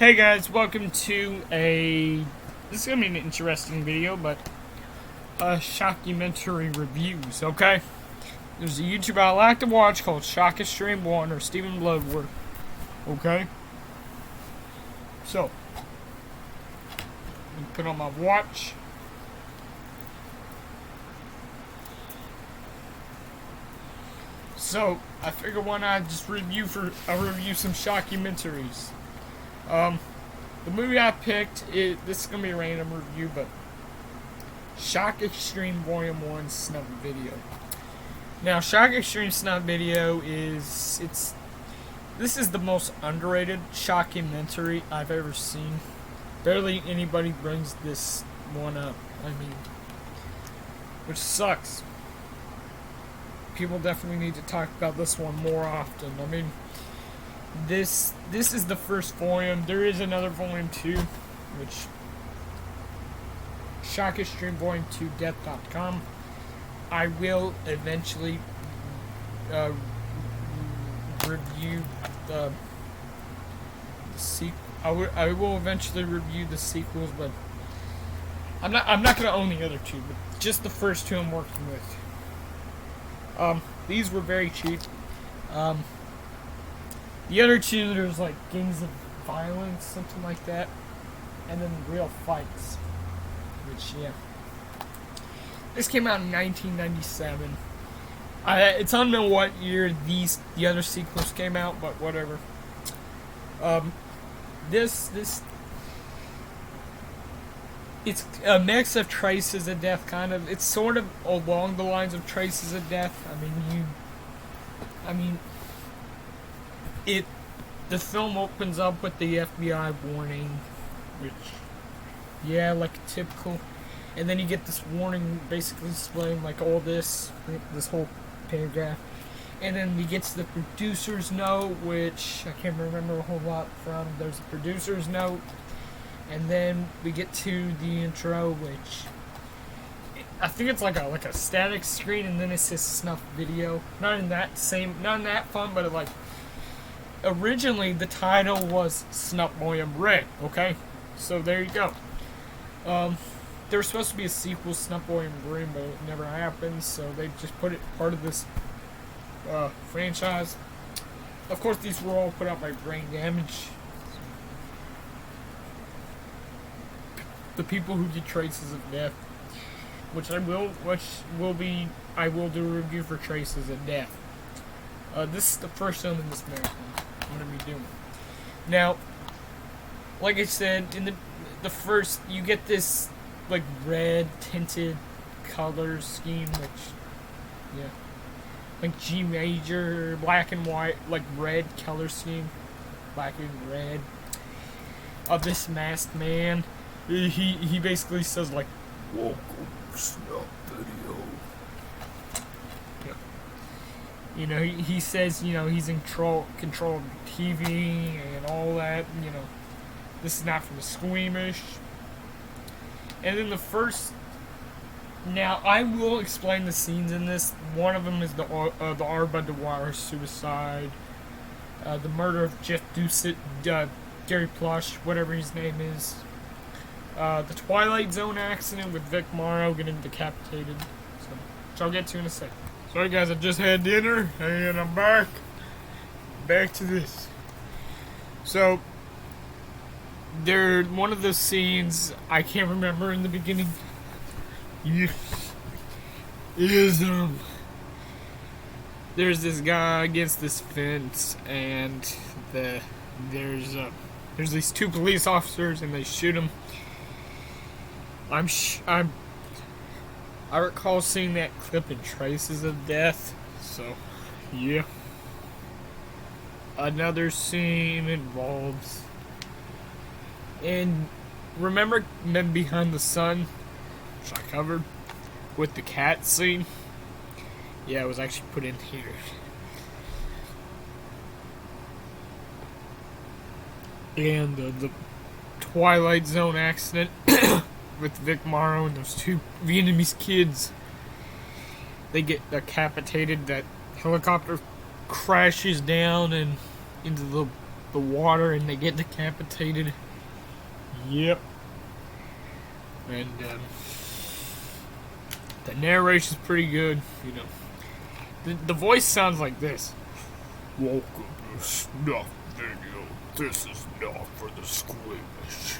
Hey guys, welcome to this is gonna be an interesting video, but shockumentary reviews, okay? There's a YouTuber I like to watch called Shock-X-Treme 1 or Stephen Bloodworth, okay? So, let me put on my watch. So, I figured why not just review some shockumentaries. The movie I picked, this is going to be a random review, but Shock-X-Treme Volume 1 Snuff video. Now, Shock-X-Treme Snuff video this is the most underrated shockumentary I've ever seen. Barely anybody brings this one up, which sucks. People definitely need to talk about this one more often. This is the first volume. There is another volume 2, which Shock-X-Treme Volume 2 Death.com. I will eventually review the sequel. I will eventually review the sequels, but I'm not gonna own the other two, but just the first two I'm working with. These were very cheap. The other two, there's like Gangs of Violence, something like that, and then Real Fights, which, yeah. This came out in 1997. It's unknown what year the other sequels came out, but whatever. It's a mix of Traces of Death, kind of. It's sort of along the lines of Traces of Death. The film opens up with the FBI warning, which, yeah, like typical. And then you get this warning basically displaying like all this whole paragraph. And then we get to the producer's note, which I can't remember a whole lot from. There's a producer's note. And then we get to the intro, which I think it's like a static screen, and then it says Snuff video. Not in that font, but originally the title was Snuff Volume Red. Okay, so there you go. There was supposed to be a sequel, Snuff Volume Green, but it never happened. So they just put it part of this franchise. Of course, these were all put out by Brain Damage. The people who did Traces of Death, I will do a review for Traces of Death. This is the first film in this marathon I'm going to be doing. Now, like I said, in the first, you get this like red tinted color scheme, which, yeah, like G major, black and white, like red color scheme, black and red, of this masked man. He basically says like, "Welcome to Snuff Video." Yeah. You know, he says, he's in control of TV and all that. This is not for the squeamish. And then now I will explain the scenes in this. One of them is the Arba Dwyer suicide, the murder of Jeff Doucet, Gary Plush, whatever his name is. The Twilight Zone accident with Vic Morrow getting decapitated, which I'll get to in a second. Sorry guys, I just had dinner, and I'm back to this. So, one of those scenes, I can't remember in the beginning, there's this guy against this fence, and there's these two police officers, and they shoot him. I recall seeing that clip in Traces of Death, so yeah. Another scene involves, and remember Men Behind the Sun, which I covered, with the cat scene? Yeah, it was actually put in here. And the Twilight Zone accident with Vic Morrow and those two Vietnamese kids. They get decapitated. That helicopter crashes down and into the the water and they get decapitated. Yep. And the narration's pretty good, you know. The voice sounds like this. Welcome to Snuff video. This is not for the squeamish.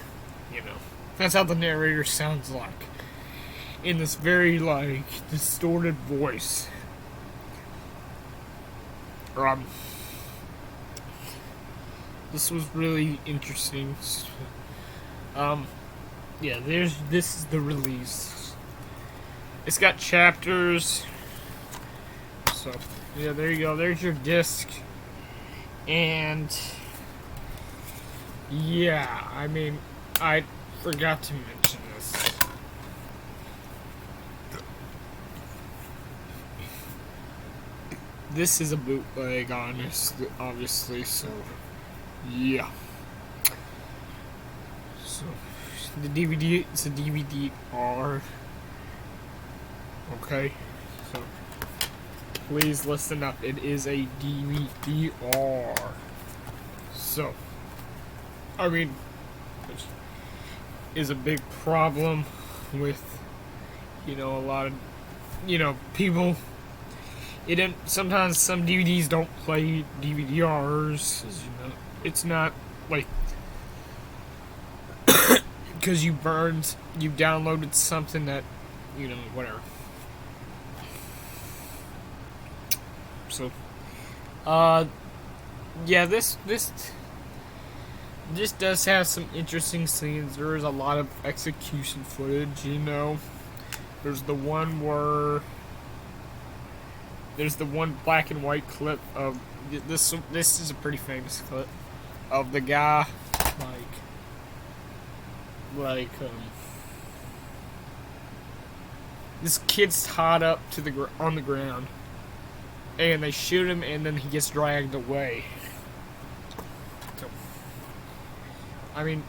You know. That's how the narrator sounds like. In this very, like, distorted voice. This was really interesting. Yeah, this is the release. It's got chapters. So, yeah, there you go. There's your disc. And, yeah, I mean, I forgot to mention this. This is a bootleg, obviously, so, yeah. So, the DVD, it's a DVD-R. Okay, so, please listen up. It is a DVD-R. So, I mean, which is a big problem with, you know, a lot of, you know, people. Sometimes some DVDs don't play DVD-Rs, you know. It's not like because you downloaded something that, you know, whatever. So, yeah, this does have some interesting scenes. There is a lot of execution footage, you know. There's the one black and white clip of this. This is a pretty famous clip of the guy, this kid's tied up to on the ground, and they shoot him, and then he gets dragged away. So, I mean,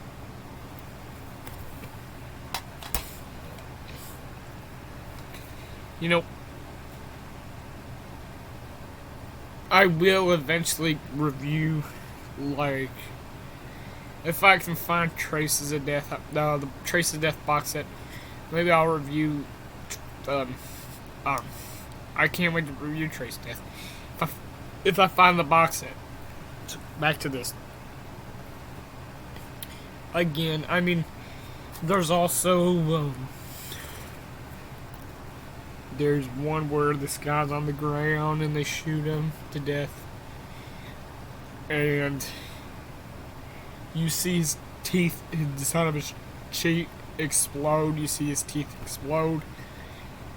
you know, I will eventually review, like, if I can find Traces of Death, the Traces of Death box set. Maybe I'll review. I can't wait to review Trace Death. If I find the box set. So back to this. Again, I mean, there's also there's one where this guy's on the ground and they shoot him to death, and you see his teeth, the side of his cheek explode. You see his teeth explode,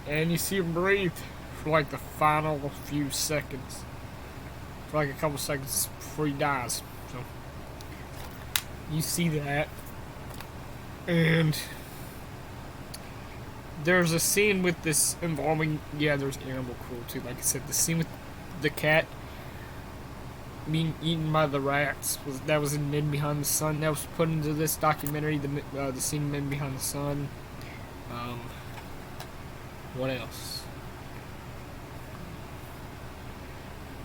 and you see him breathe for like the final few seconds, for like a couple seconds before he dies. So you see that, and there's a scene with this involving, there's animal cruelty. Like I said, the scene with the cat being eaten by the rats was in Men Behind the Sun. That was put into this documentary. The scene Men Behind the Sun. What else?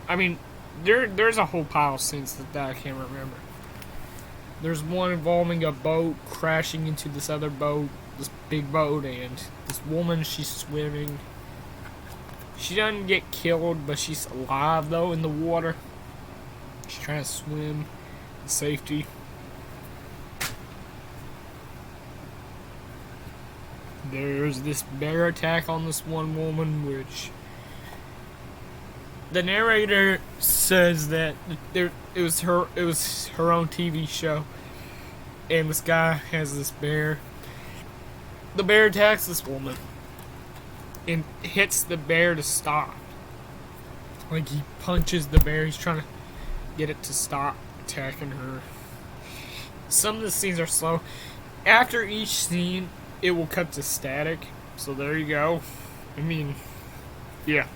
I mean, there's a whole pile of scenes that I can't remember. There's one involving a boat crashing into this other boat, this big boat, and this woman, she's swimming. She doesn't get killed, but she's alive though in the water. She's trying to swim in safety. There's this bear attack on this one woman, which the narrator says that it was her own TV show, and this guy has this bear. The bear attacks this woman and hits the bear to stop. Like, he punches the bear. He's trying to get it to stop attacking her. Some of the scenes are slow. After each scene, it will cut to static. So there you go. I mean, yeah.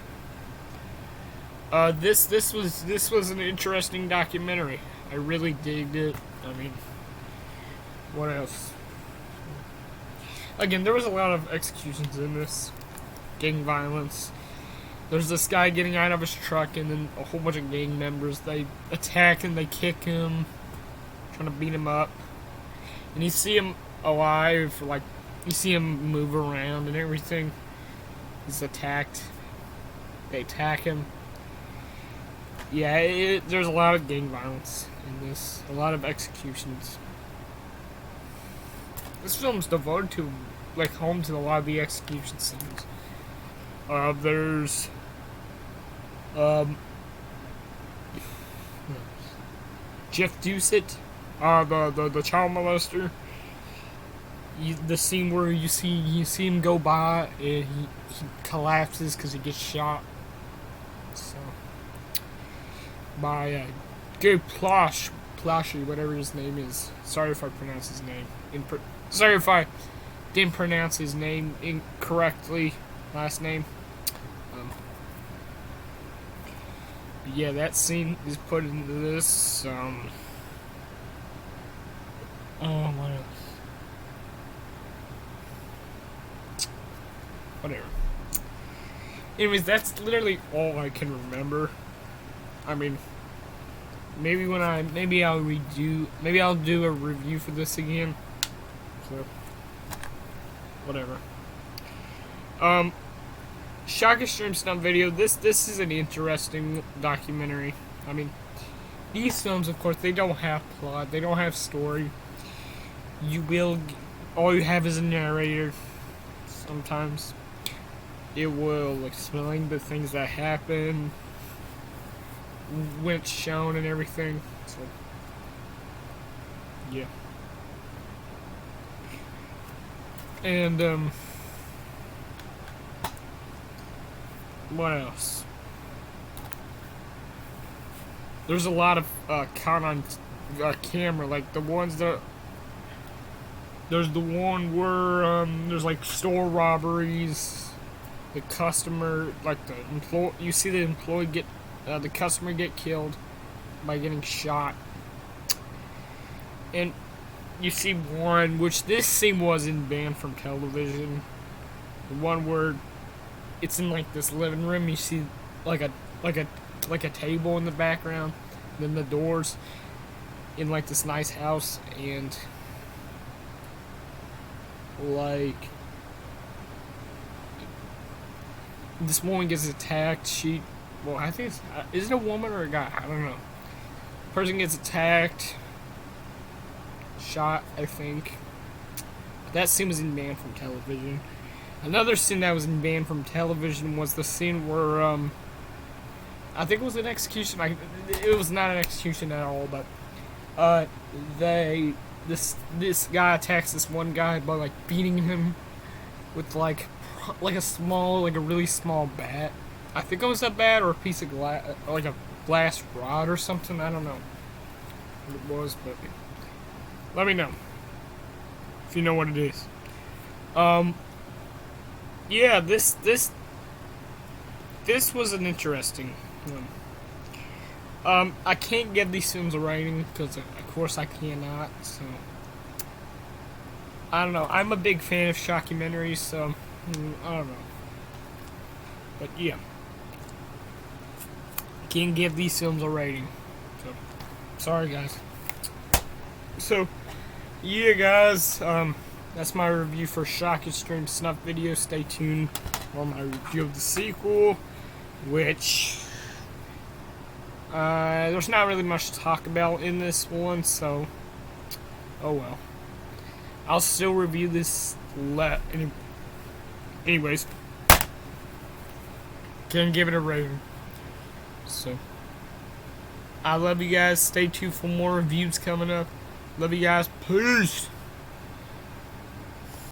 This was an interesting documentary. I really digged it. I mean, what else? Again, there was a lot of executions in this. Gang violence. There's this guy getting out of his truck, and then a whole bunch of gang members, they attack and they kick him. trying to beat him up. And you see him alive, like, you see him move around and everything. He's attacked. They attack him. Yeah, there's a lot of gang violence in this. A lot of executions. This film's devoted to, like, home to a lot of the execution scenes. There's, Jeff Doucet, the child molester. The scene where you see him go by and he collapses because he gets shot. So by Gary Plashy, whatever his name is. Sorry if I pronounce his name. Sorry if I didn't pronounce his name incorrectly. Last name. Yeah, that scene is put into this. Oh, what else? Whatever. Anyways, that's literally all I can remember. I mean, maybe I'll do a review for this again. So, whatever. Shock-X-Treme Snuff video. This is an interesting documentary. I mean, these films, of course, they don't have plot. They don't have story. All you have is a narrator. Sometimes it will explain the things that happen when it's shown and everything. So, yeah. And, what else? There's a lot of caught on camera, like the ones that. There's the one where there's like store robberies. The customer, like you see the employee the customer get killed by getting shot, and you see one which this scene wasn't banned from television. The one where it's in like this living room. You see like a table in the background, then the doors in like this nice house, and like this woman gets attacked. I think is it a woman or a guy? I don't know. Person gets attacked, shot, I think. That scene was banned from television. Another scene that was banned from television was the scene where I think it was an execution. It was not an execution at all, but this guy attacks this one guy by like beating him with like a really small bat. I think it was a bat or a piece of glass, like a glass rod or something. I don't know what it was, but let me know if you know what it is. Yeah, this was an interesting one. I can't give these films a rating because, of course, I cannot. So I don't know. I'm a big fan of shockumentaries, so I don't know. But yeah, I can't give these films a rating. So sorry, guys. So yeah, guys. That's my review for Shock-X-Treme Snuff video. Stay tuned for my review of the sequel, which there's not really much to talk about in this one, so oh well. I'll still review this anyways. Can't give it a rating. So I love you guys. Stay tuned for more reviews coming up. Love you guys. Peace.